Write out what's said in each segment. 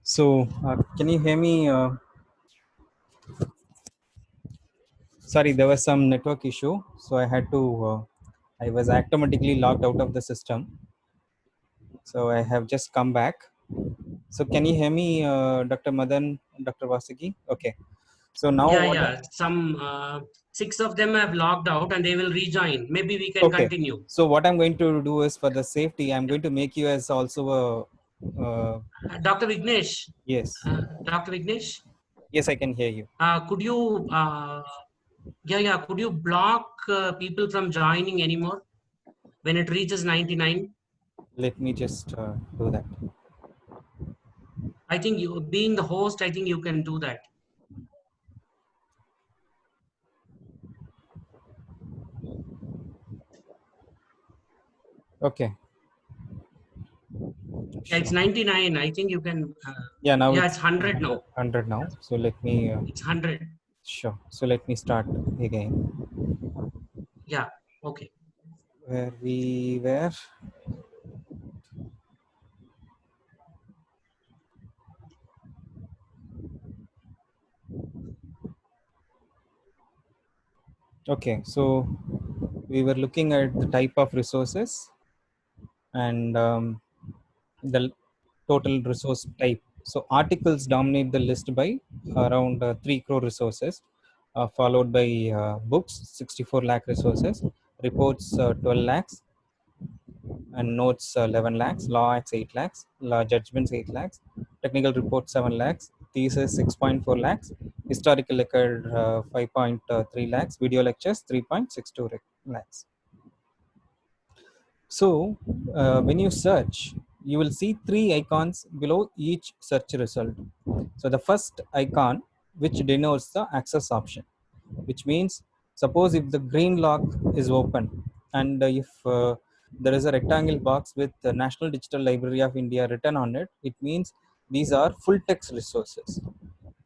So, can you hear me? Sorry, there was some network issue, so I had to. I was automatically logged out of the system, so I have just come back. So, can you hear me, Dr. Madan, Dr. Vasiki? Okay. So now Yeah, what? yeah. Some six of them have logged out and they will rejoin. Maybe we can Okay. continue. So what I'm going to do is for the safety, I'm going to make you as also a. Dr. Vignesh, Yes. Dr. Vignesh, Yes, I can hear you. could you, yeah, could you block people from joining anymore when it reaches 99? Let me just do that. I think you, being the host, I think you can do that. Okay. Yeah, it's Sure. 99. I think you can. Yeah. Now Yeah, it's it's 100 now. 100 now. So let me. It's 100. Sure. So let me start again. Yeah, okay. Where we were. Okay. So we were looking at the type of resources and the total resource type. So articles dominate the list by around 3 crore resources, followed by books, 64 lakh resources, reports, 12 lakhs, and notes, 11 lakhs, law acts 8 lakhs, law judgments 8 lakhs, technical reports 7 lakhs, thesis 6.4 lakhs, historical record 5.3 lakhs, video lectures 3.62 lakhs. So when you search, you will see three icons below each search result. So the first icon, which denotes the access option, which means suppose if the green lock is open and if there is a rectangle box with the National Digital Library of India written on it, it means these are full text resources.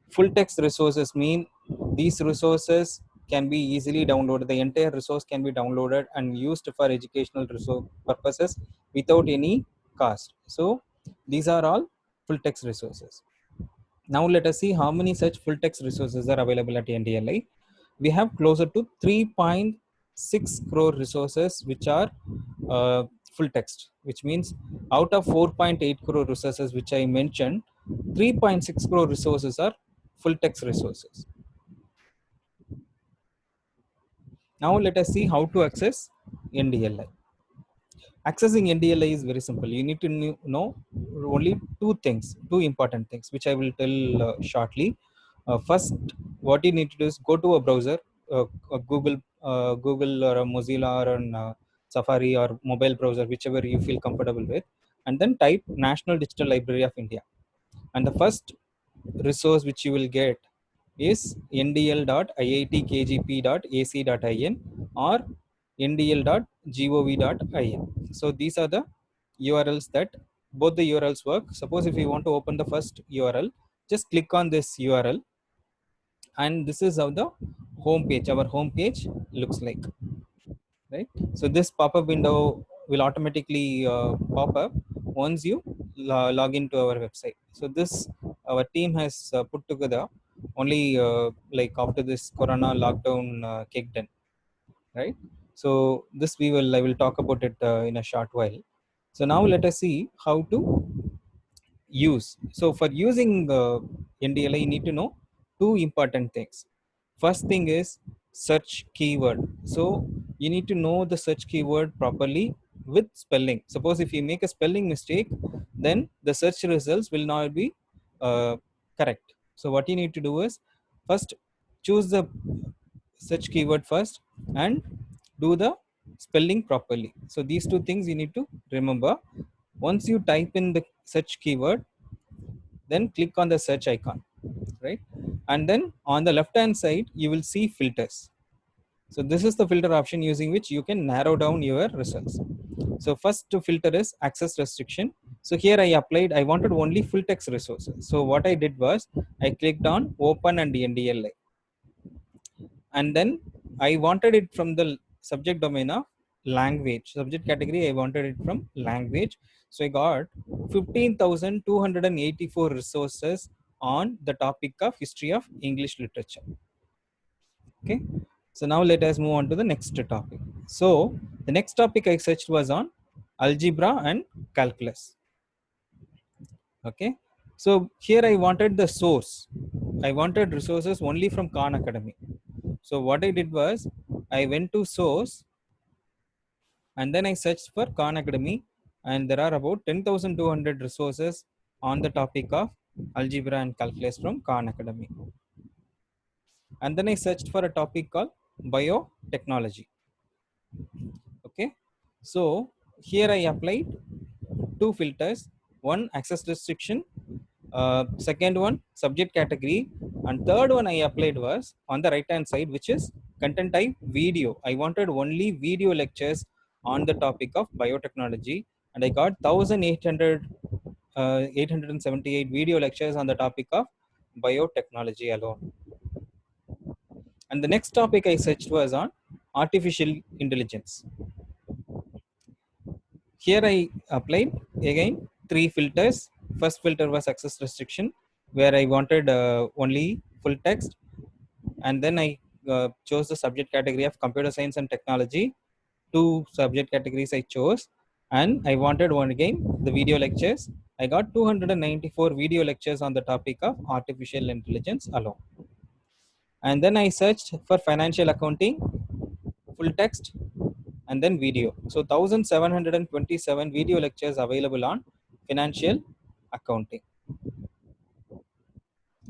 Full text resources mean these resources can be easily downloaded. The entire resource can be downloaded and used for educational resource purposes without any cost. So these are all full text resources. Now let us see how many such full text resources are available at NDLI. We have closer to 3.6 crore resources which are full text, which means out of 4.8 crore resources which I mentioned, 3.6 crore resources are full text resources. Now let us see how to access NDLI. Accessing NDLI is very simple. You need to know only two things, two important things, which I will tell shortly. First, what you need to do is go to a browser, Google or a Mozilla or an Safari or mobile browser, whichever you feel comfortable with, and then type National Digital Library of India. And the first resource which you will get is ndl.iitkgp.ac.in or ndl.gov.in. So these are the URLs that both the URLs work. Suppose if you want to open the first URL, just click on this URL, and this is how the home page, our home page looks like, right? So this pop-up window will automatically pop up once you log into our website. So this our team has put together only like after this corona lockdown kicked in, right? So this I will talk about it in a short while. So now let us see how to use. So for using NDLI, you need to know two important things. First thing is search keyword. So you need to know the search keyword properly with spelling. Suppose if you make a spelling mistake, then the search results will not be uh, correct. So what you need to do is first choose the search keyword first and do the spelling properly. So these two things you need to remember. Once you type in the search keyword, then click on the search icon, right? And then on the left hand side you will see filters. So this is the filter option using which you can narrow down your results. So first to filter is access restriction. So here I applied, I wanted only full text resources. So what I did was I clicked on open and NDLI, and then I wanted it from the subject domain of language. Subject category, I wanted it from language. So I got 15,284 resources on the topic of history of English literature. Okay. So now let us move on to the next topic. So the next topic I searched was on algebra and calculus. Okay. So here I wanted the source. I wanted resources only from Khan Academy. So what I did was I went to source and then I searched for Khan Academy, and there are about 10,200 resources on the topic of algebra and calculus from Khan Academy. And then I searched for a topic called biotechnology. Okay, so here I applied two filters: one, access restriction; second one, subject category; and third one I applied was on the right hand side, which is content type video. I wanted only video lectures on the topic of biotechnology, and I got 1878 video lectures on the topic of biotechnology alone. And the next topic I searched was on artificial intelligence. Here I applied again three filters. First filter was access restriction, where I wanted only full text, and then I chose the subject category of computer science and technology. Two subject categories I chose, and I wanted one again the video lectures. I got 294 video lectures on the topic of artificial intelligence alone. And then I searched for financial accounting, full text, and then video. So 1727 video lectures available on financial accounting.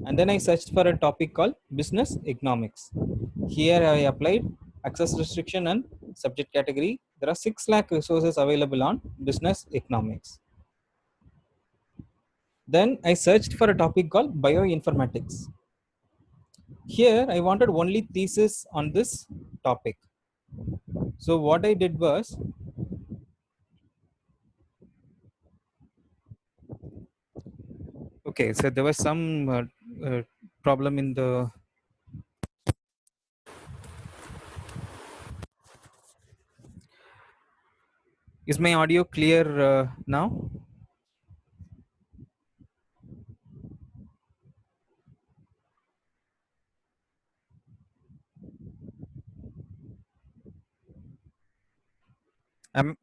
And then I searched for a topic called business economics. Here I applied access restriction and subject category. There are 6 lakh resources available on business economics. Then I searched for a topic called bioinformatics. Here I wanted only thesis on this topic. So what I did was okay, so there was some problem in the. Is my audio clear now?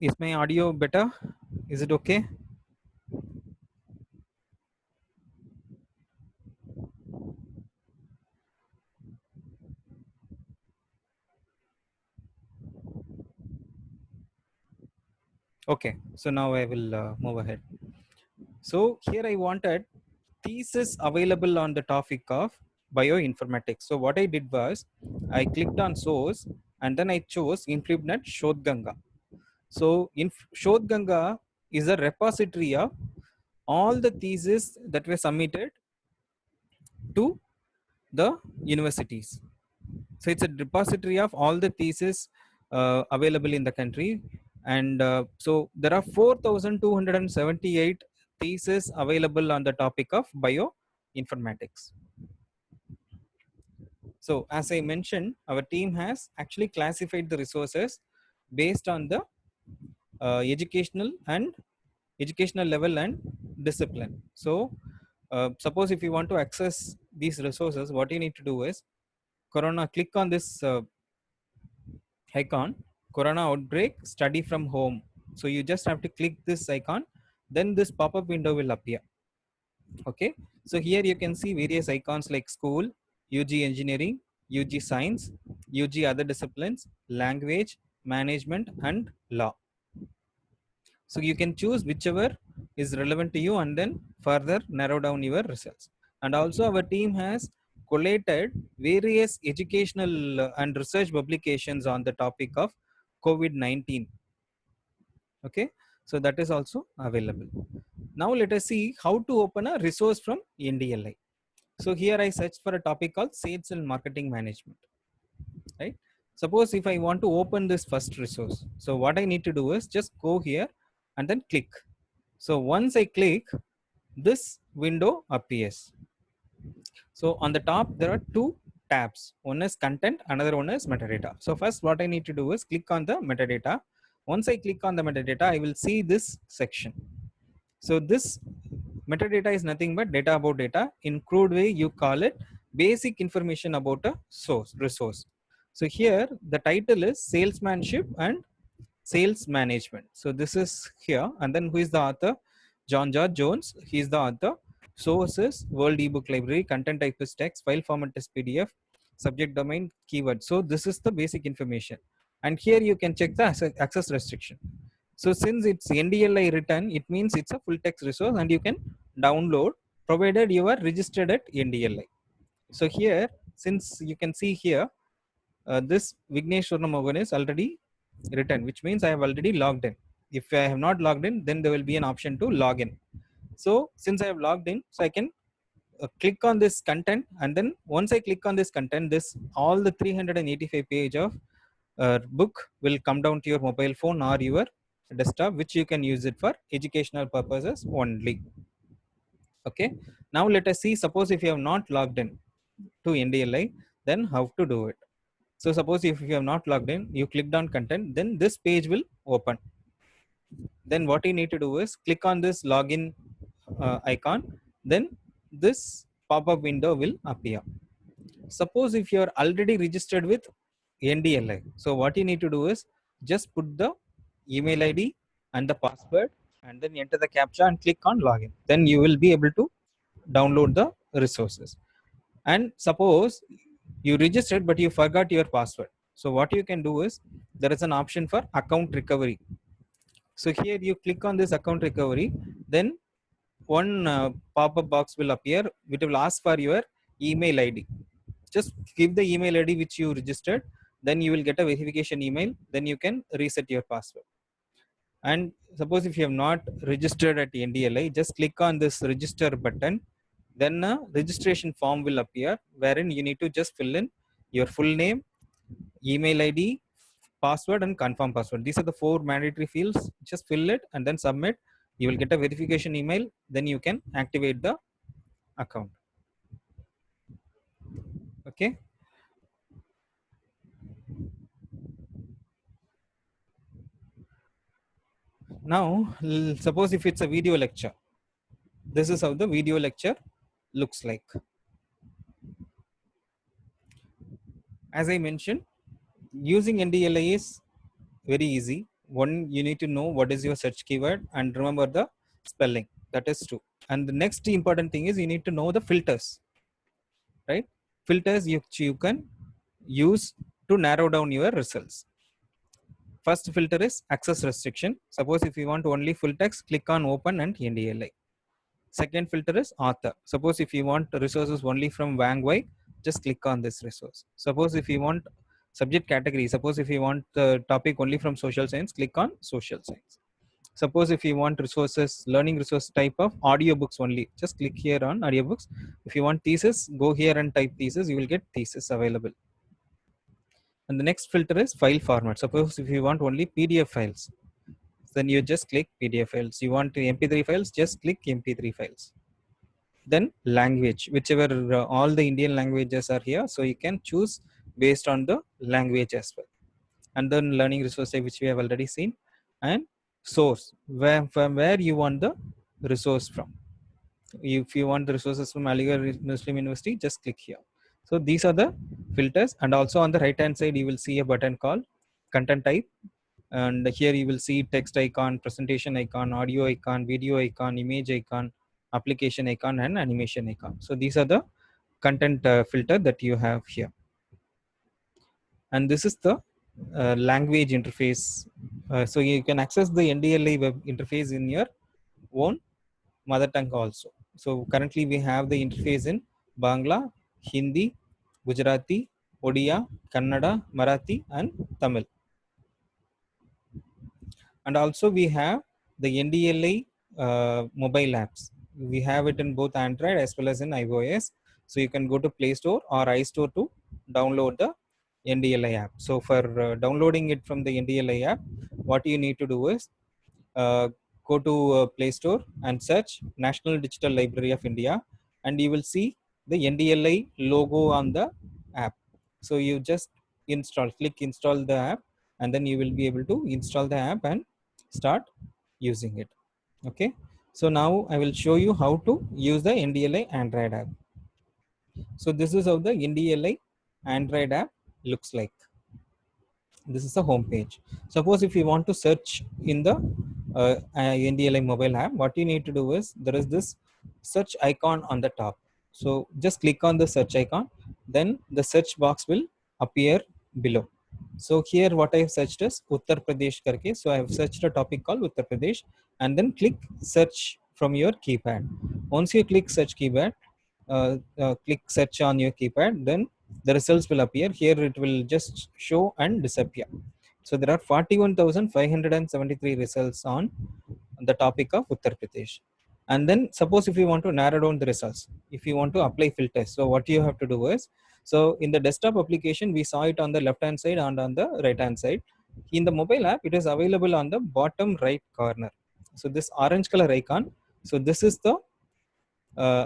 Is my audio better? Is it okay? Okay, so now I will move ahead. So here I wanted thesis available on the topic of bioinformatics. So what I did was I clicked on source and then I chose InflubeNet Shodhganga. So Shodhganga is a repository of all the theses that were submitted to the universities. So it's a repository of all the theses available in the country. And so there are 4,278 theses available on the topic of bioinformatics. So as I mentioned, our team has actually classified the resources based on the educational level and discipline. So suppose if you want to access these resources, what you need to do is click on this icon, corona outbreak study from home. So you just have to click this icon, then this pop-up window will appear. Okay, so here you can see various icons like school, UG engineering, UG science, UG other disciplines, language, management, and law. So you can choose whichever is relevant to you and then further narrow down your results. And also our team has collated various educational and research publications on the topic of COVID-19. Okay, so that is also available. Now let us see how to open a resource from NDLI. So here I searched for a topic called sales and marketing management, right? Suppose if I want to open this first resource, so what I need to do is just go here and then click. So once I click, this window appears. So on the top, there are two tabs. One is content, another one is metadata. So first what I need to do is click on the metadata. Once I click on the metadata, I will see this section. So this metadata is nothing but data about data. In crude way, you call it basic information about a resource. So here the title is salesmanship and sales management. So this is here, and then who is the author? John George Jones. He is the author. Sources: World eBook Library, content type is text, file format is PDF, subject domain, keyword. So this is the basic information, and here you can check the access restriction. So since it's NDLI written, it means it's a full text resource and you can download provided you are registered at NDLI. So here, since you can see here, this Vignesh Surnamogan is already written, which means I have already logged in. If I have not logged in, then there will be an option to log in. So since I have logged in, so I can click on this content, and then once I click on this content, this all the 385 page of book will come down to your mobile phone or your desktop, which you can use it for educational purposes only. Okay, now let us see, suppose if you have not logged in to NDLI, then how to do it. So suppose if you have not logged in, you clicked on content, then this page will open. Then what you need to do is click on this login icon, then this pop-up window will appear. Suppose if you are already registered with NDLI, so what you need to do is just put the email ID and the password, and then enter the captcha and click on login. Then you will be able to download the resources. And suppose you registered but you forgot your password, so what you can do is there is an option for account recovery. So here you click on this account recovery, then one pop-up box will appear, which will ask for your email ID. Just give the email ID which you registered, then you will get a verification email, then you can reset your password. And suppose if you have not registered at NDLI, just click on this register button, then a registration form will appear, wherein you need to just fill in your full name, email ID, password, and confirm password. These are the 4 mandatory fields. Just fill it and then submit. You will get a verification email, then you can activate the account. Okay, now suppose if it's a video lecture, this is how the video lecture looks like. As I mentioned, using NDLI is very easy. One, you need to know what is your search keyword and remember the spelling. That is true. And the next important thing is you need to know the filters, right? Filters you can use to narrow down your results. First filter is access restriction. Suppose if you want only full text, click on open and NDLI. Second filter is author. Suppose if you want resources only from Wang Wai, just click on this resource. Suppose if you want subject category, suppose if you want the topic only from social science, click on social science. Suppose if you want resources, learning resource type of audiobooks only, just click here on audiobooks. If you want thesis, go here and type thesis, you will get thesis available. And the next filter is file format. Suppose if you want only PDF files, then you just click PDF files. You want MP3 files, just click MP3 files. Then language, whichever all the Indian languages are here, so you can choose based on the language as well. And then learning resource type, which we have already seen, and source, from where you want the resource from. If you want the resources from Aligarh Muslim University, just click here. So these are the filters. And also on the right hand side, you will see a button called content type, and here you will see text icon, presentation icon, audio icon, video icon, image icon, application icon, and animation icon. So these are the content filter that you have here. And this is the language interface. So you can access the NDLI web interface in your own mother tongue also. So currently we have the interface in Bangla, Hindi, Gujarati, Odia, Kannada, Marathi, and Tamil. And also we have the NDLI mobile apps. We have it in both Android as well as in iOS. So you can go to Play Store or iStore to download the NDLI app. So for downloading it from the NDLI app, what you need to do is go to Play Store and search National Digital Library of India, and you will see the NDLI logo on the app. So you just click install the app, and then you will be able to install the app and start using it. Okay, so now I will show you how to use the NDLI Android app. So this is how the NDLI Android app looks like. This is the home page. Suppose if you want to search in the NDLI mobile app, what you need to do is there is this search icon on the top. So just click on the search icon, then the search box will appear below. So here what I have searched is Uttar Pradesh karke. So I have searched a topic called Uttar Pradesh, and then click search from your keypad. Once you click search keypad, click search on your keypad, then the results will appear here. It will just show and disappear. So there are 41,573 results on the topic of Uttar Pradesh. And then suppose if you want to narrow down the results, if you want to apply filters, so what you have to do is, so in the desktop application we saw it on the left hand side and on the right hand side. In the mobile app it is available on the bottom right corner. So this orange color icon, so this is the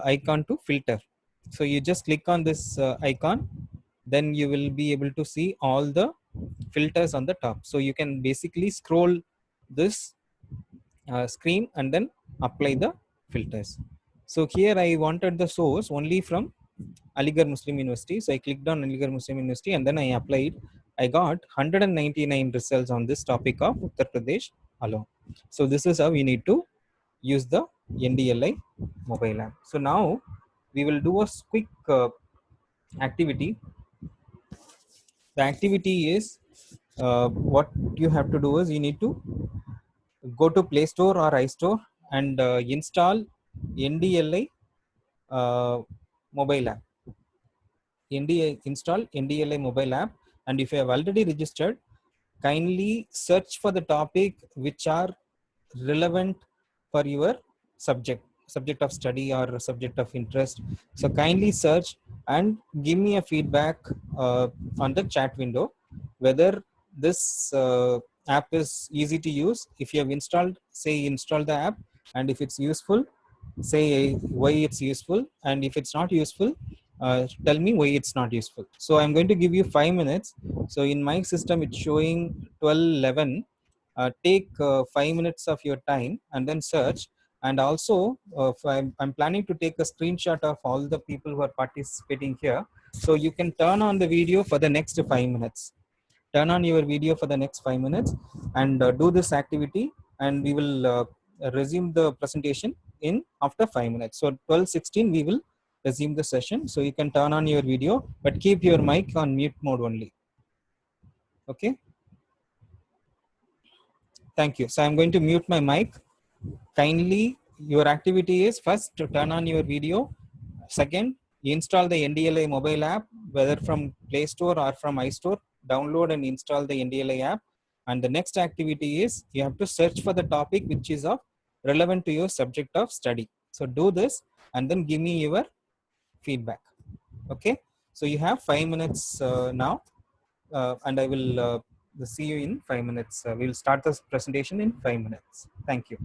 icon to filter. So you just click on this icon, then you will be able to see all the filters on the top. So you can basically scroll this screen and then apply the filters. So here I wanted the source only from Aligarh Muslim University, so I clicked on Aligarh Muslim University and then I applied. I got 199 results on this topic of Uttar Pradesh alone. So this is how we need to use the NDLI mobile app. So now we will do a quick activity. The activity is, what you have to do is you need to go to Play Store or iStore and install NDLI mobile app. Install NDLI mobile app, and if you have already registered, kindly search for the topic which are relevant for your subject of study or subject of interest. So kindly search and give me a feedback on the chat window whether this app is easy to use. If you have installed, say install the app, and if it's useful, say why it's useful, and if it's not useful, tell me why it's not useful. So I'm going to give you 5 minutes. So in my system it's showing 12:11. Take 5 minutes of your time and then search. And also if I'm planning to take a screenshot of all the people who are participating here, so you can turn on the video for the next 5 minutes. Turn on your video for the next 5 minutes and do this activity, and we will resume the presentation in after 5 minutes. So 12:16 we will resume the session. So you can turn on your video, but keep your mic on mute mode only. Okay, thank you. So I'm going to mute my mic. Kindly, your activity is first to turn on your video. Second, install the NDLI mobile app, whether from Play Store or from iStore. Download and install the NDLI app. And the next activity is you have to search for the topic which is of relevant to your subject of study. So do this and then give me your feedback. Okay. So you have 5 minutes now, and I will see you in 5 minutes. We will start this presentation in 5 minutes. Thank you.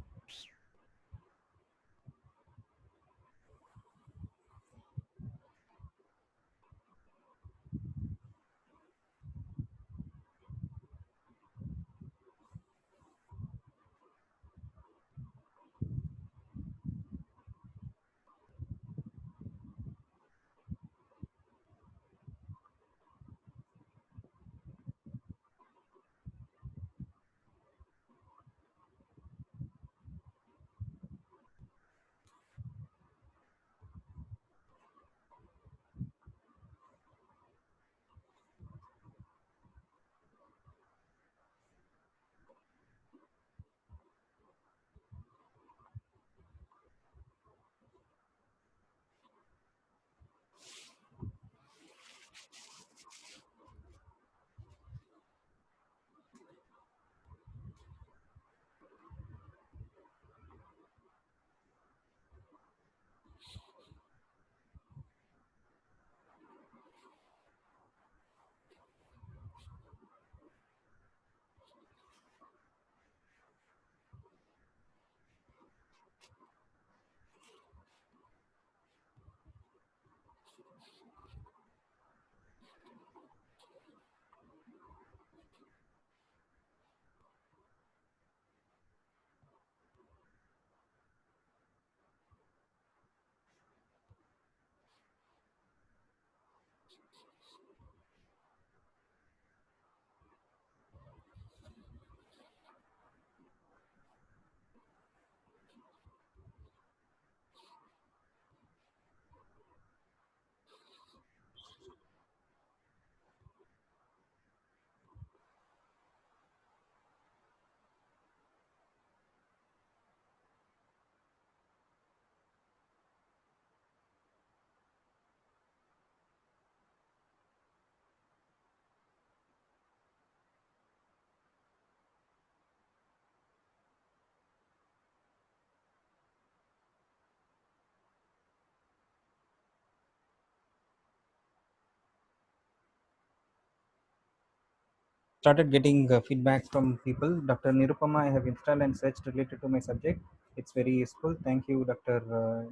started getting feedback from people. Dr. Nirupama, I have installed and searched related to my subject. It's very useful. Thank you, Dr.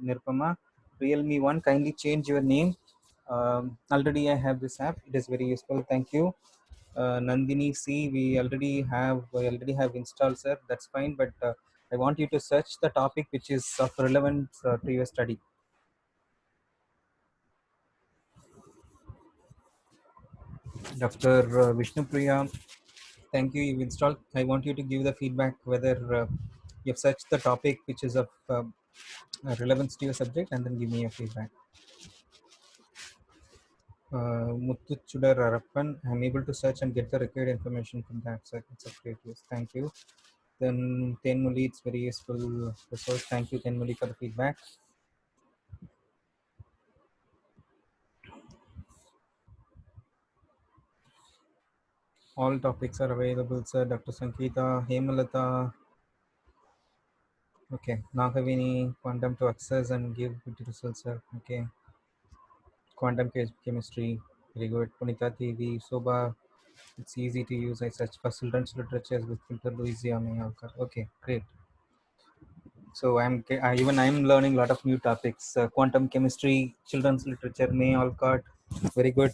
Nirupama. Realme One, kindly change your name. Already I have this app. It is very useful. Thank you. Nandini C, we already have installed, sir. That's fine, but I want you to search the topic which is of relevance to your study. Dr. Vishnu Priya, thank you. You've installed. I want you to give the feedback whether you've searched the topic which is of relevance to your subject, and then give me your feedback. Muthu Chudar Arappan, I'm able to search and get the required information from that. So it's a great use. Thank you. Then Tenmuli, it's very useful resource. Thank you, Tenmuli, for the feedback. All topics are available, sir. Dr. Sankita, Hemalata, okay. Nagavini, quantum to access and give good results, sir. Okay. Quantum chemistry, very good. Punita TV, Soba, it's easy to use. I search for children's literature with filter Louisiana. Okay, great. So even I'm learning a lot of new topics. Quantum chemistry, children's literature, May Alcott, very good.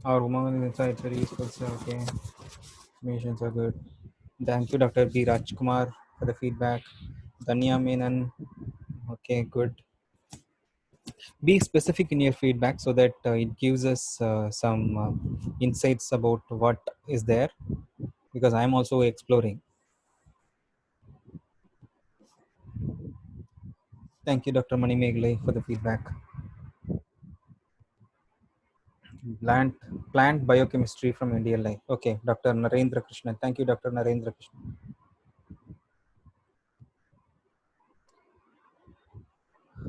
Our woman insights very useful, sir. Okay, informations are good. Thank you, Dr. B. Rajkumar, for the feedback. Danya Menon, okay, good. Be specific in your feedback so that it gives us some insights about what is there, because I'm also exploring. Thank you, Dr. Mani Megle, for the feedback. Plant plant biochemistry from India Life. Okay, Dr. Narendra Krishnan. Thank you, Dr. Narendra Krishnan.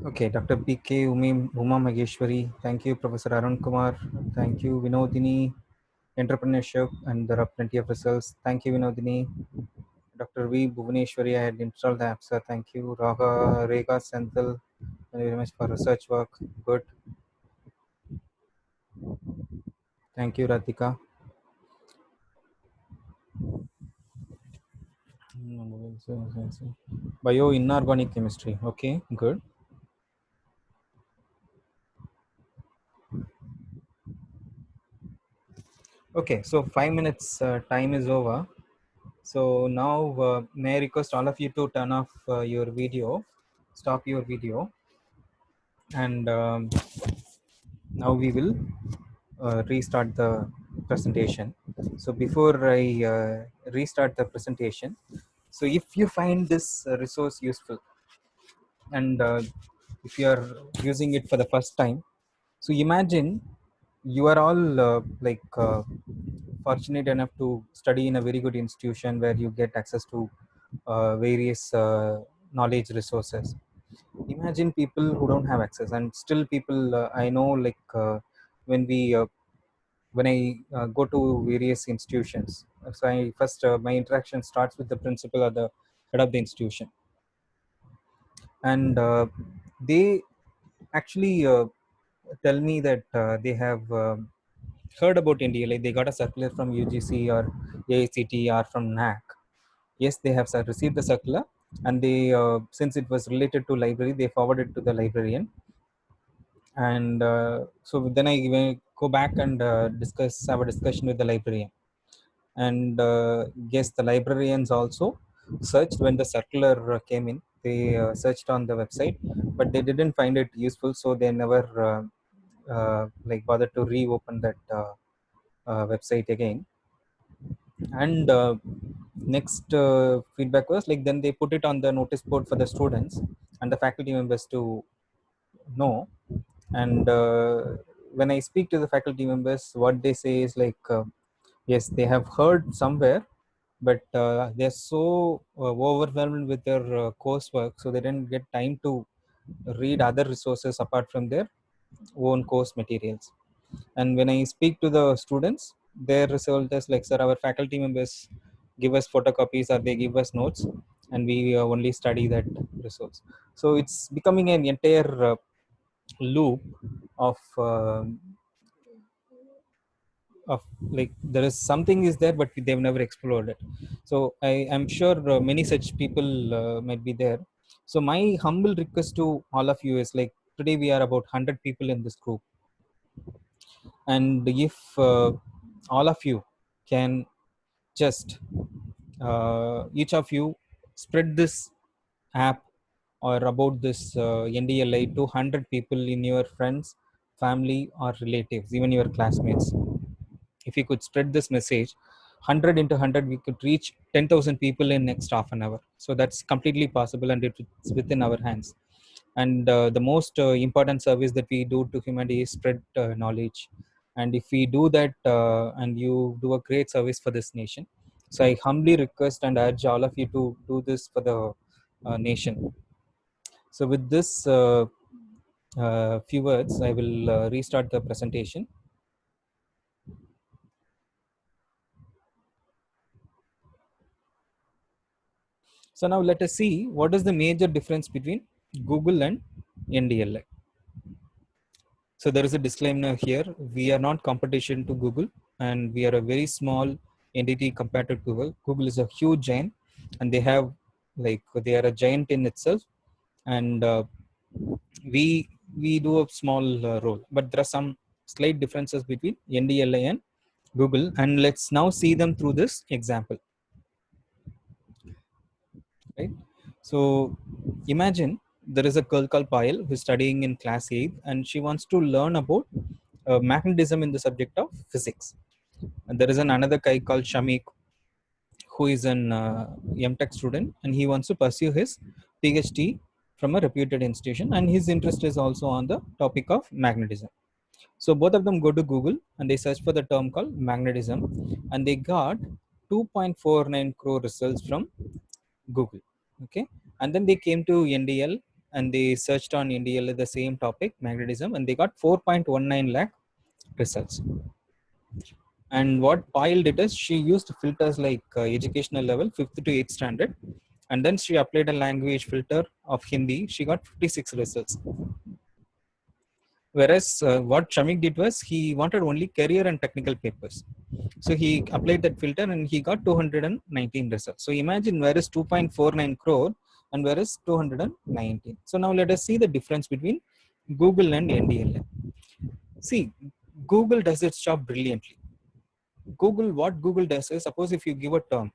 Okay, Dr. PK Uma Mageshwari. Thank you, Professor Arun Kumar. Thank you, Vinodini. Entrepreneurship, and there are plenty of results. Thank you, Vinodini. Dr. V. Bhuvaneshwari, I had installed the app, sir. Thank you. Raga Rega Senthil, thank you very much for research work. Good. Thank you, Radhika. Bio inorganic chemistry. Okay, good. Okay, so 5 minutes time is over. So now may I request all of you to turn off your video, stop your video, and now we will restart the presentation. So before I restart the presentation, so if you find this resource useful, and if you are using it for the first time, so imagine you are all fortunate enough to study in a very good institution where you get access to various knowledge resources. Imagine people who don't have access, and still people I know, when we when I go to various institutions. So I first my interaction starts with the principal or the head of the institution, and they actually tell me that they have heard about India, like they got a circular from UGC or AICT or from NAC. Yes, they have received the circular, and they since it was related to library, they forwarded to the librarian, and so then I go back and have a discussion with the librarian, and yes, the librarians also searched when the circular came in. They searched on the website, but they didn't find it useful, so they never bothered to reopen that website again. And next feedback was like, then they put it on the notice board for the students and the faculty members to know. And when I speak to the faculty members, what they say is like, yes, they have heard somewhere, but they're so overwhelmed with their coursework, so they didn't get time to read other resources apart from their own course materials. And when I speak to the students, their result is like, sir, our faculty members give us photocopies or they give us notes, and we only study that resource. So it's becoming an entire loop of of like there is something is there, but they've never explored it. So I am sure many such people might be there. So my humble request to all of you is, like, today we are about 100 people in this group, and if all of you can just each of you spread this app or about this NDLI to 100 people in your friends, family, or relatives, even your classmates. If you could spread this message 100 into 100, we could reach 10,000 people in next half an hour. So that's completely possible, and it's within our hands. And the most important service that we do to humanity is spread knowledge. And if we do that, and you do a great service for this nation, so I humbly request and urge all of you to do this for the nation. So with this few words, I will restart the presentation. So now let us see what is the major difference between Google and NDLI. So there is a disclaimer here. We are not competition to Google, and we are a very small entity compared to Google. Google is a huge giant, and they are a giant in itself. And we do a small role, but there are some slight differences between NDLI and Google, and let's now see them through this example. Right? So imagine there is a girl called Payal who's studying in class 8, and she wants to learn about magnetism in the subject of physics. And there is another guy called Shamik who is an MTech student, and he wants to pursue his PhD from a reputed institution, and his interest is also on the topic of magnetism. So both of them go to Google and they search for the term called magnetism, and they got 2.49 crore results from Google. Okay, and then they came to NDL and they searched on NDL the same topic, magnetism, and they got 4.19 lakh results. And what Payal did is she used filters like educational level 5th to 8th standard, and then she applied a language filter of Hindi. She got 56 results. Whereas what Shamik did was he wanted only career and technical papers. So he applied that filter and he got 219 results. So imagine where is 2.49 crore and where is 219. So now let us see the difference between Google and NDLM. See, Google does its job brilliantly. What Google does is, suppose if you give a term,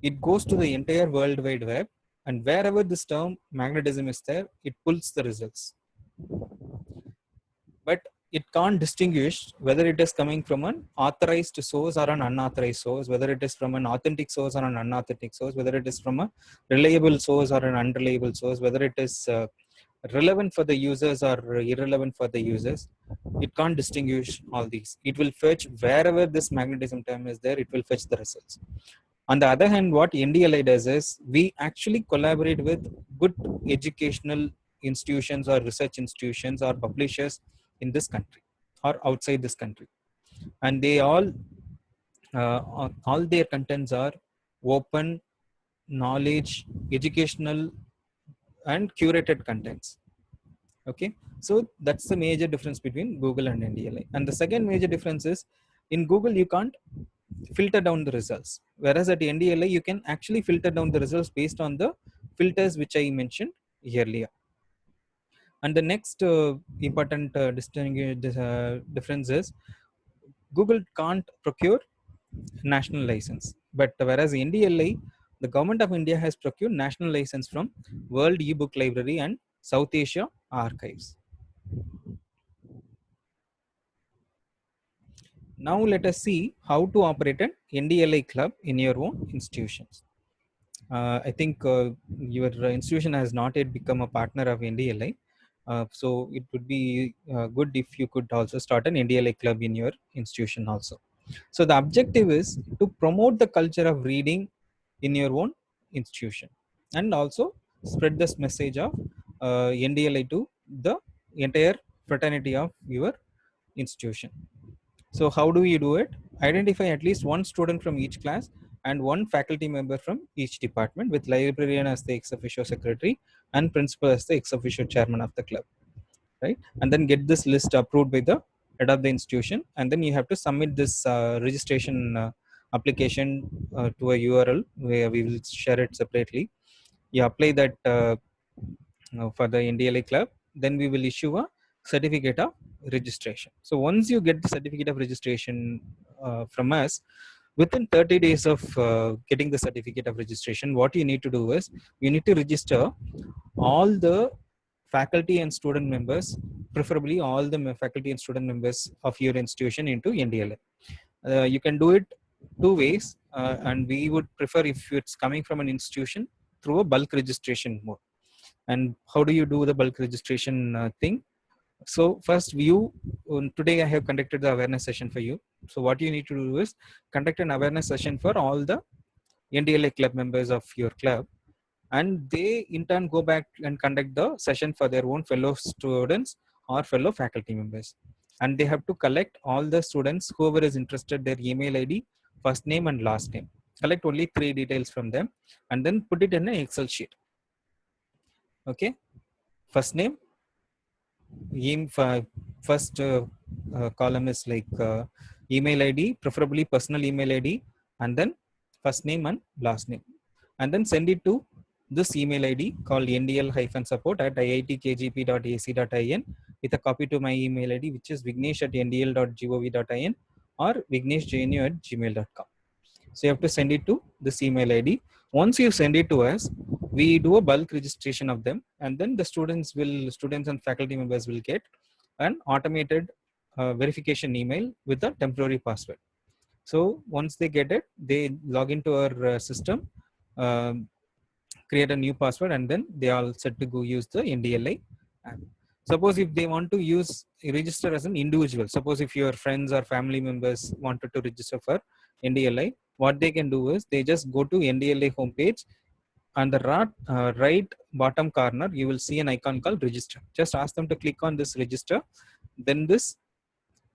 it goes to the entire World Wide Web, and wherever this term magnetism is there, it pulls the results. But it can't distinguish whether it is coming from an authorized source or an unauthorized source, whether it is from an authentic source or an unauthentic source, whether it is from a reliable source or an unreliable source, whether it is relevant for the users or irrelevant for the users. It can't distinguish all these. It will fetch wherever this magnetism term is there, it will fetch the results. On the other hand, what NDLI does is we actually collaborate with good educational institutions or research institutions or publishers in this country or outside this country, and they all their contents are open, knowledge, educational, and curated contents. Okay, so that's the major difference between Google and NDLI. And the second major difference is, in Google you can't filter down the results, whereas at NDLI you can actually filter down the results based on the filters which I mentioned earlier. And the next important difference is, Google can't procure national license, but whereas NDLI, the government of India has procured national license from World eBook Library and South Asia Archives. Now let us see how to operate an NDLI club in your own institutions. I think your institution has not yet become a partner of NDLI. So it would be good if you could also start an NDLI club in your institution also. So the objective is to promote the culture of reading in your own institution, and also spread this message of NDLI to the entire fraternity of your institution. So how do you do it? Identify at least one student from each class and one faculty member from each department, with librarian as the ex officio secretary and principal as the ex officio chairman of the club. right? And then get this list approved by the head of the institution, and then you have to submit this registration application to a URL where we will share it separately. You apply that for the NDLA club, then we will issue a certificate of registration. So once you get the certificate of registration from us, within 30 days of getting the certificate of registration, what you need to do is you need to register all the faculty and student members, preferably all the faculty and student members of your institution into NDLA. You can do it two ways, and we would prefer if it's coming from an institution through a bulk registration mode. And how do you do the bulk registration thing? So first today I have conducted the awareness session for you. So what you need to do is conduct an awareness session for all the NDLA club members of your club, and they in turn go back and conduct the session for their own fellow students or fellow faculty members. And they have to collect all the students, whoever is interested, their email ID, first name and last name. Collect only 3 details from them and then put it in an Excel sheet. Okay, first name, first column is like email ID, preferably personal email ID, and then first name and last name, and then send it to this email ID called ndl-support@iitkgp.ac.in with a copy to my email ID, which is vignesh@ndl.gov.in or vigneshjnu@gmail.com. So you have to send it to this email ID. Once you send it to us, we do a bulk registration of them, and then the students and faculty members will get an automated verification email with a temporary password. So once they get it, they log into our system, create a new password, and then they are set to go use the NDLA app. Suppose if they want to register as an individual, suppose if your friends or family members wanted to register for NDLA, what they can do is they just go to NDLA homepage. On the right bottom corner, you will see an icon called register. Just ask them to click on this register. Then this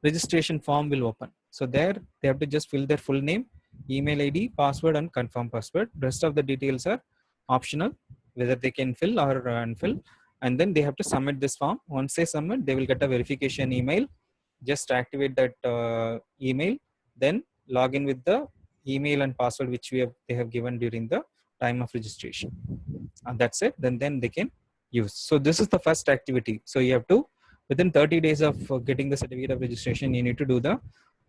registration form will open. So there they have to just fill their full name, email ID, password, and confirm password. Rest of the details are optional, whether they can fill or unfill. And then they have to submit this form. Once they submit, they will get a verification email. Just activate that email, then log in with the email and password which they have given during the time of registration. And that's it. Then they can use. So this is the first activity. So you have to, within 30 days of getting the certificate of registration, you need to do the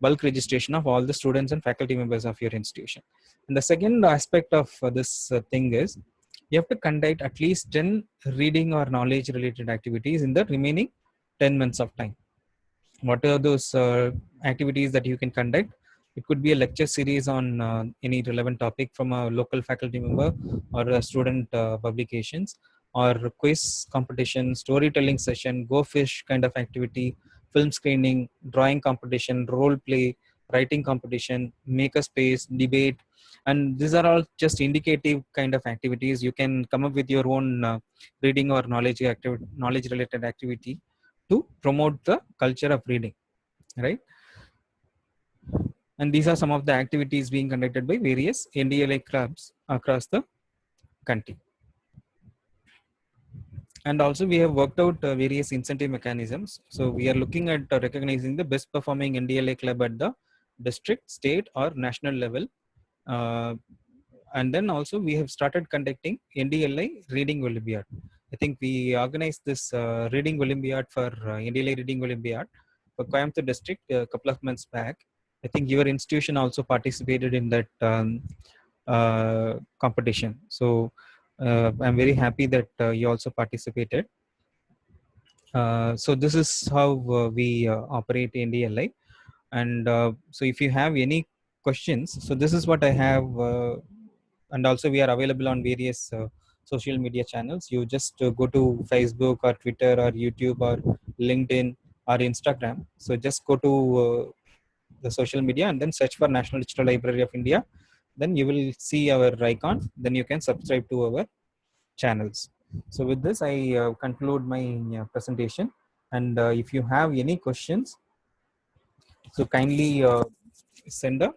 bulk registration of all the students and faculty members of your institution. And the second aspect of this thing is you have to conduct at least 10 reading or knowledge related activities in the remaining 10 months of time. What are those activities that you can conduct? It could be a lecture series on any relevant topic from a local faculty member or a student publications, or quiz competition, storytelling session, go fish kind of activity, film screening, drawing competition, role play, writing competition, make a space, debate. And these are all just indicative kind of activities. You can come up with your own reading or knowledge related activity to promote the culture of reading, right? And these are some of the activities being conducted by various NDLA clubs across the country. And also we have worked out various incentive mechanisms. So we are looking at recognizing the best performing NDLA club at the district, state, or national level. And then also we have started conducting NDLA Reading Olympiad. I think we organized this Reading Olympiad for NDLA Reading Olympiad for Coimbatore district a couple of months back. I think your institution also participated in that competition. So I'm very happy that you also participated. So this is how we operate NDLA. And so if you have any questions, so this is what I have. And also we are available on various social media channels. You just go to Facebook or Twitter or YouTube or LinkedIn or Instagram. So just go to the social media and then search for National Digital Library of India. Then you will see our icon. Then you can subscribe to our channels. So with this, I conclude my presentation. And if you have any questions, so kindly send a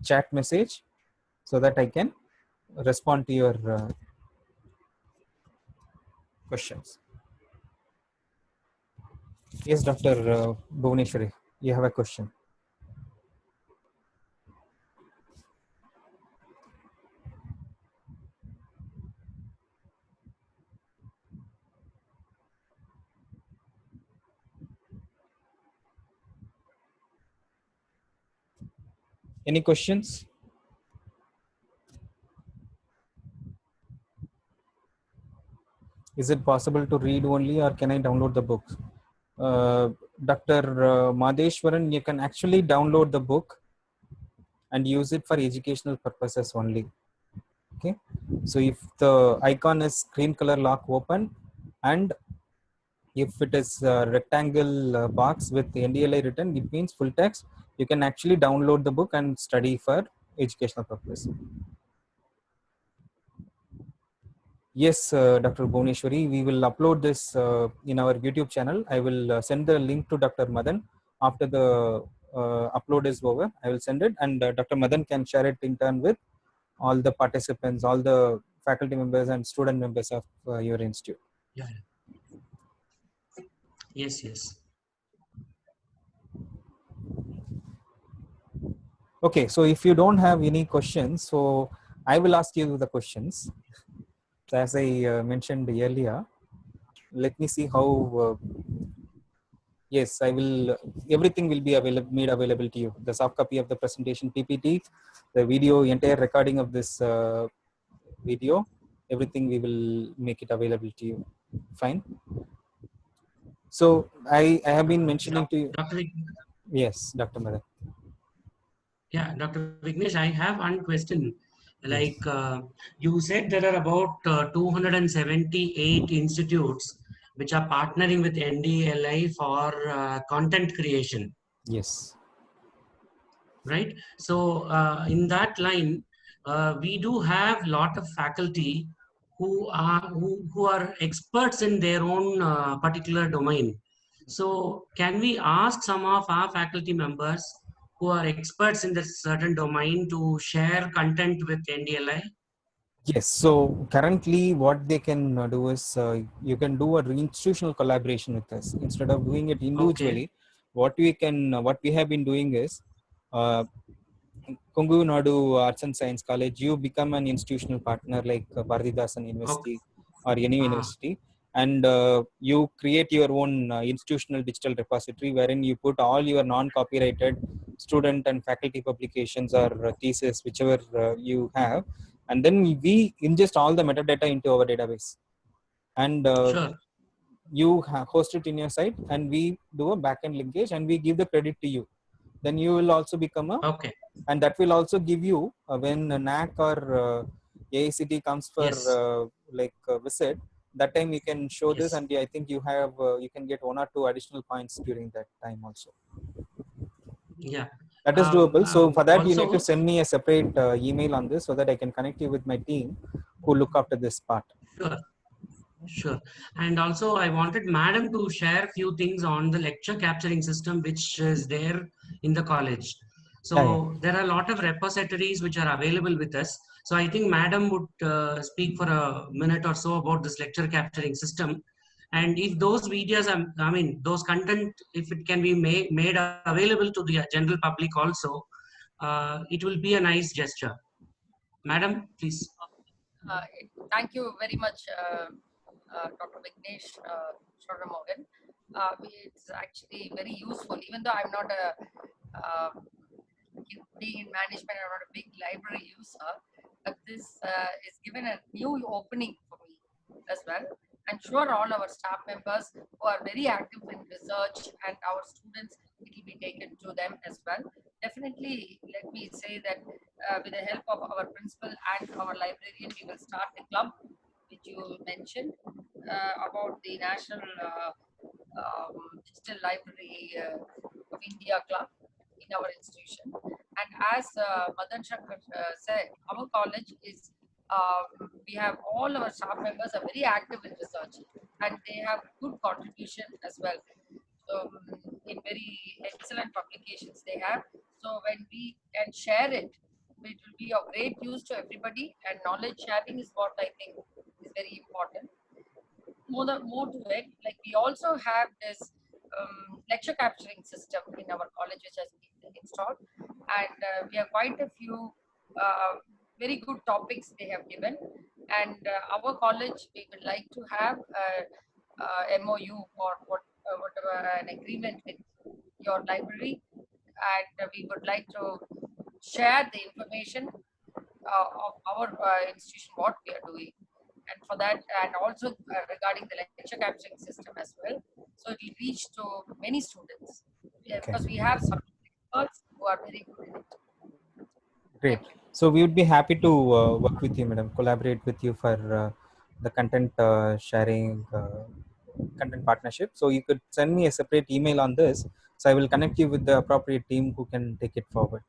chat message so that I can respond to your questions. Yes, Dr. Bhuvaneshwari, you have a question. Any questions? Is it possible to read only, or can I download the book? Dr. Madheshwaran, you can actually download the book and use it for educational purposes only. Okay. So if the icon is green color lock open, and if it is a rectangle box with NDLI written, it means full text. You can actually download the book and study for educational purpose. Yes, Dr. Bhuvaneshwari, we will upload this in our YouTube channel. I will send the link to Dr. Madan after the upload is over. I will send it, and Dr. Madan can share it in turn with all the participants, all the faculty members and student members of your institute. Yeah. Yes, yes. Okay, so if you don't have any questions, so I will ask you the questions. So as I mentioned earlier, let me see how. Yes, I will. Everything will be available, made available to you. The soft copy of the presentation PPT, the video, entire recording of this video, everything we will make it available to you. Fine. So I have been mentioning to you. Dr. Yes, Dr. Madan. Yeah, Dr. Vignesh, I have one question. Yes. Like you said, there are about 278 institutes which are partnering with NDLI for content creation, Yes. right? So in that line, we do have lot of faculty who are experts in their own particular domain. So can we ask some of our faculty members who are experts in this certain domain to share content with NDLI? Yes. So currently, what they can do is you can do a institutional collaboration with us instead of doing it Okay. individually. What we have been doing is uh, Kongu Nadu Arts and Science College. You become an institutional partner like Bharatidasan Okay. University or any Ah, university, and you create your own institutional digital repository wherein you put all your non-copyrighted student and faculty publications or thesis, whichever you have, and then we ingest all the metadata into our database, and sure. you host it in your site, and we do a backend linkage and we give the credit to you. Then you will also become a, Okay. and that will also give you when NAC or AICT comes for Yes. visit, that time you can show this, Yes. and I think you have you can get 1 or 2 additional points during that time also. Yeah. That is doable. So for that you need to Also, send me a separate email on this so that I can connect you with my team who look after this part. sure. Sure. And also, I wanted Madam to share few things on the lecture capturing system which is there in the college. Yeah, yeah. So there are a lot of repositories which are available with us. So I think Madam would speak for a minute or so about this lecture capturing system. And if those videos are, I mean, those content, if it can be made available to the general public also, it will be a nice gesture. Madam, please. Uh, Thank you very much, Dr. Vignesh Shodamogan. It's actually very useful, even though I'm not being in management, I'm not a big library user, but this is given a new opening for me as well. I'm sure all our staff members who are very active in research and our students, it will be taken to them as well. Definitely, let me say that with the help of our principal and our librarian, we will start the club, which you mentioned about the National Digital Library of India Club in our institution. And as Madan Shankar said, our college is, we have all our staff members are very active in research and they have good contribution as well. In very excellent publications they have. So when we can share it, it will be of great use to everybody, and knowledge sharing is what I think is very important. More to it, like we also have this lecture capturing system in our college which has been installed, and we have quite a few very good topics they have given. And our college, we would like to have a MOU or whatever, an agreement with your library, and we would like to share the information of our institution, what we are doing. And for that, and also regarding the lecture capturing system as well. So it will reach to many students. Yeah, Okay. because we have some experts who are very good in it. Great. Thank you. So we would be happy to work with you, madam, collaborate with you for the content sharing, content partnership. So you could send me a separate email on this. So I will connect you with the appropriate team who can take it forward.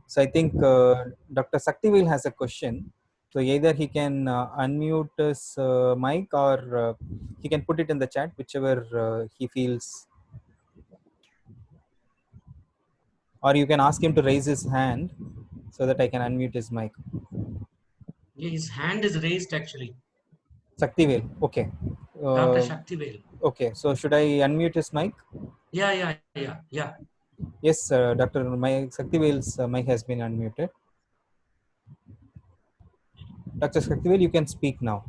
So I think Dr. Saktivel has a question. So either he can unmute his mic, or he can put it in the chat, whichever he feels, or you can ask him to raise his hand so that I can unmute his mic. His hand is raised actually. Saktivel, okay. Dr. Shaktivel. Okay, so should I unmute his mic? Yeah. Yes, Dr. Saktivel's mic has been unmuted. Dr. Saktivel, you can speak now.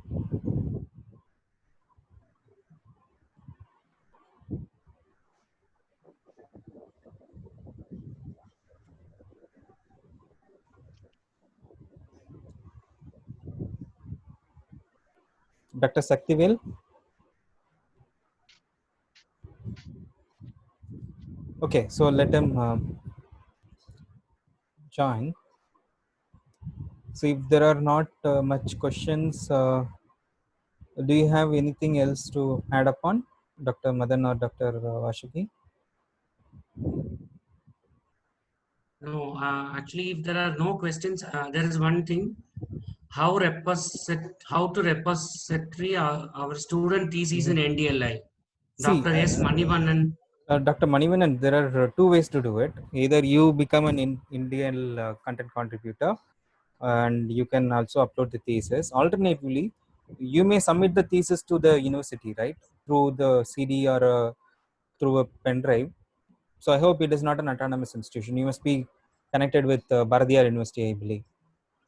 Dr. Saktivel? Okay, so let him join. So if there are not much questions, do you have anything else to add upon, Dr. Madan or Dr. Vasuki? No, actually, if there are no questions, there is one thing. How to repository our student thesis in NDLI. See, Dr. S. Manivannan. Dr. Manivanan, there are two ways to do it. Either you become an Indian content contributor, and you can also upload the thesis. Alternatively, you may submit the thesis to the university, right, through the CD or through a pen drive. So I hope it is not an autonomous institution. You must be connected with Bharatiyar University, I believe,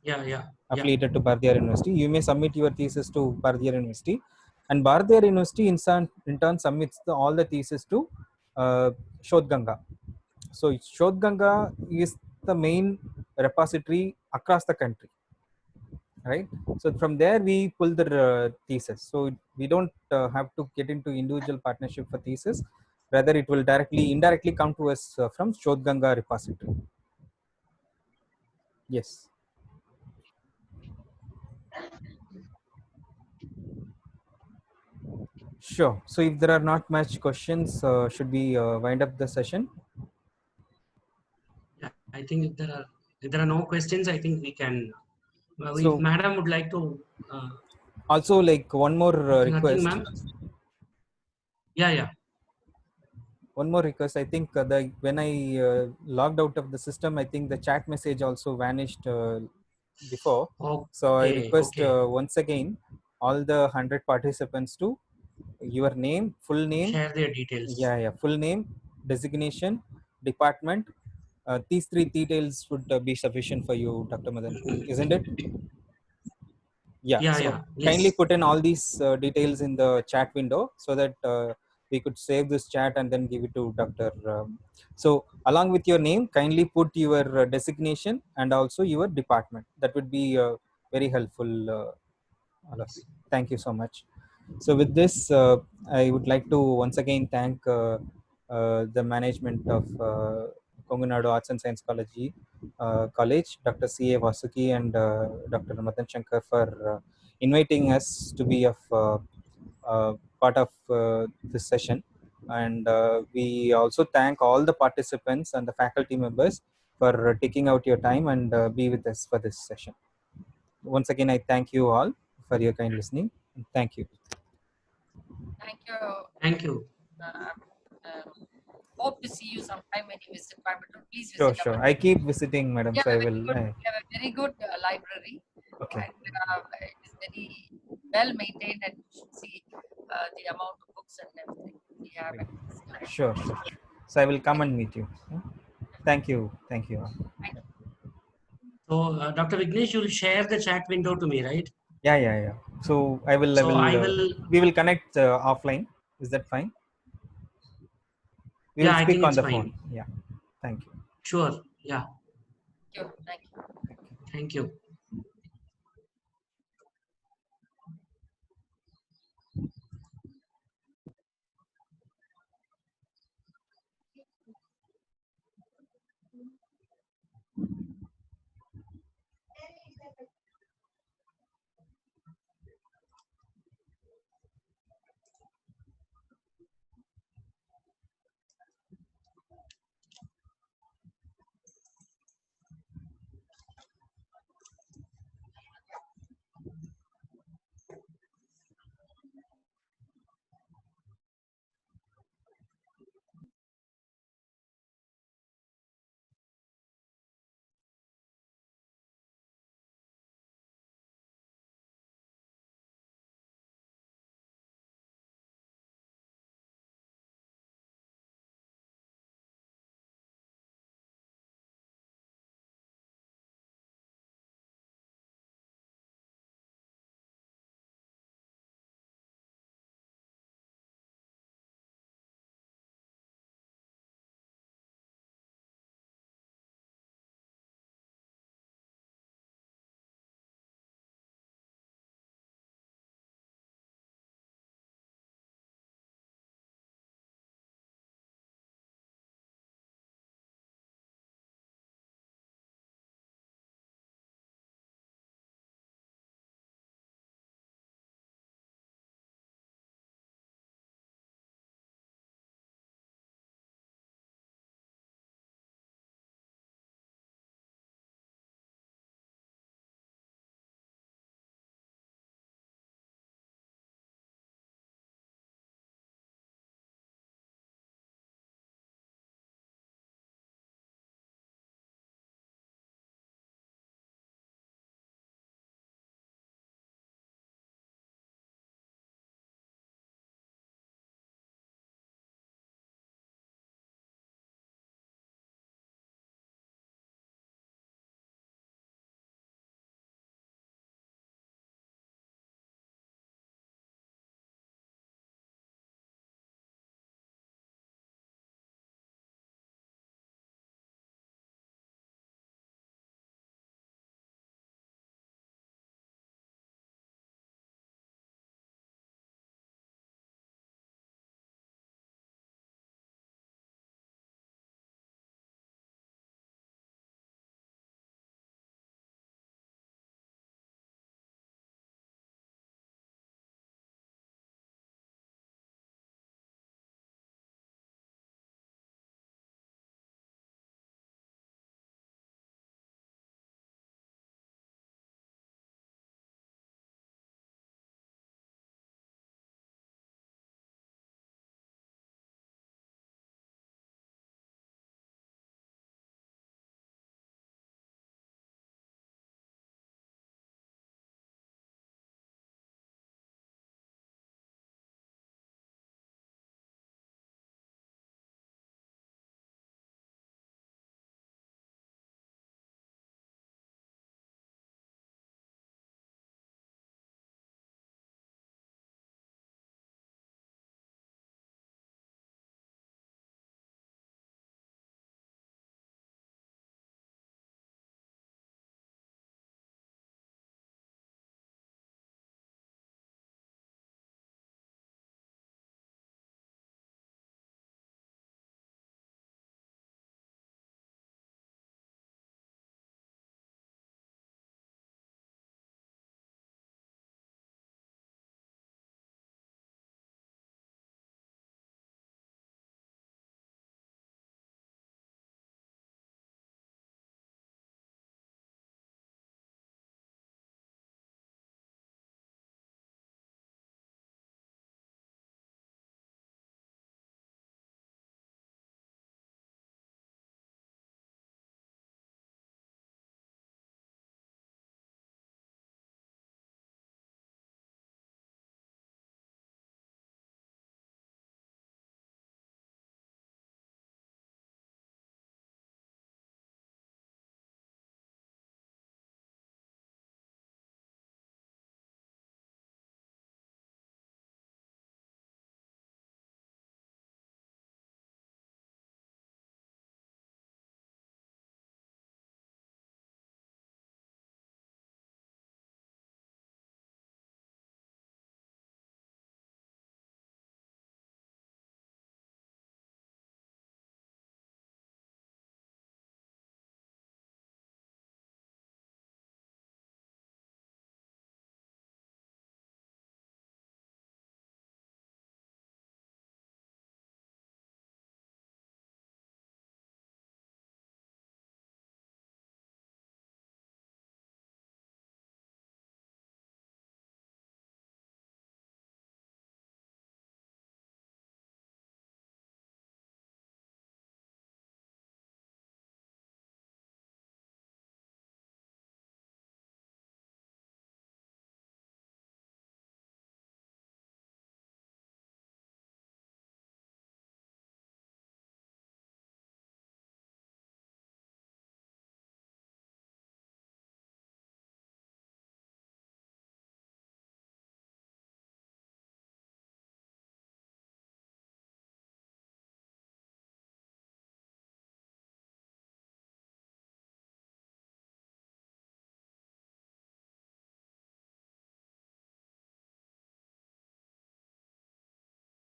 Yeah. affiliated to Bharatiyar University. You may submit your thesis to Bharatiyar University, and Bharatiyar University in turn submits all the thesis to Shodh Ganga. So Shodh Ganga is the main repository across the country, right? So from there we pull the thesis. So we don't have to get into individual partnership for thesis. Rather, it will indirectly come to us from Shodh Ganga repository. Yes. Sure. So if there are not much questions, should we wind up the session? Yeah. I think if there are no questions, I think we can. If So Madam would like to. also, like, one more Nothing, request. ma'am. Yeah. One more request. I think when I logged out of the system, I think the chat message also vanished before. So I request Okay. once again all the 100 participants to your name, full name. Share their details. Yeah. Full name, designation, department. These three details would be sufficient for you, Dr. Madan, isn't it? Yeah. So kindly Yes. put in all these details in the chat window so that we could save this chat and then give it to Dr. So along with your name, kindly put your designation and also your department. That would be very helpful, all of you. Thank you so much. So with this, I would like to once again thank the management of Kongunadu Arts and Science College, Dr. C.A. Vasuki and Dr. Madan Shankar for inviting us to be of part of this session. And we also thank all the participants and the faculty members for taking out your time and be with us for this session. Once again, I thank you all for your kind listening. Thank you. Thank you. Thank you. Hope to see you sometime when you visit Coimbatore. Please Sure. visit our. I keep visiting, madam. Yeah, So I very will. good. We have a very good library, Okay. and it is very well maintained, and you should see the amount of books and everything. we have at this time. Sure. So I will come and meet you. Yeah? Thank you. Thank you. So, Dr. Vignesh, you'll share the chat window to me, right? Yeah. So I will. So I will. We will connect offline. Is that fine? We will Yeah, I speak think on it's the fine. phone. Yeah. Thank you. Sure. Yeah. Thank you. Thank you.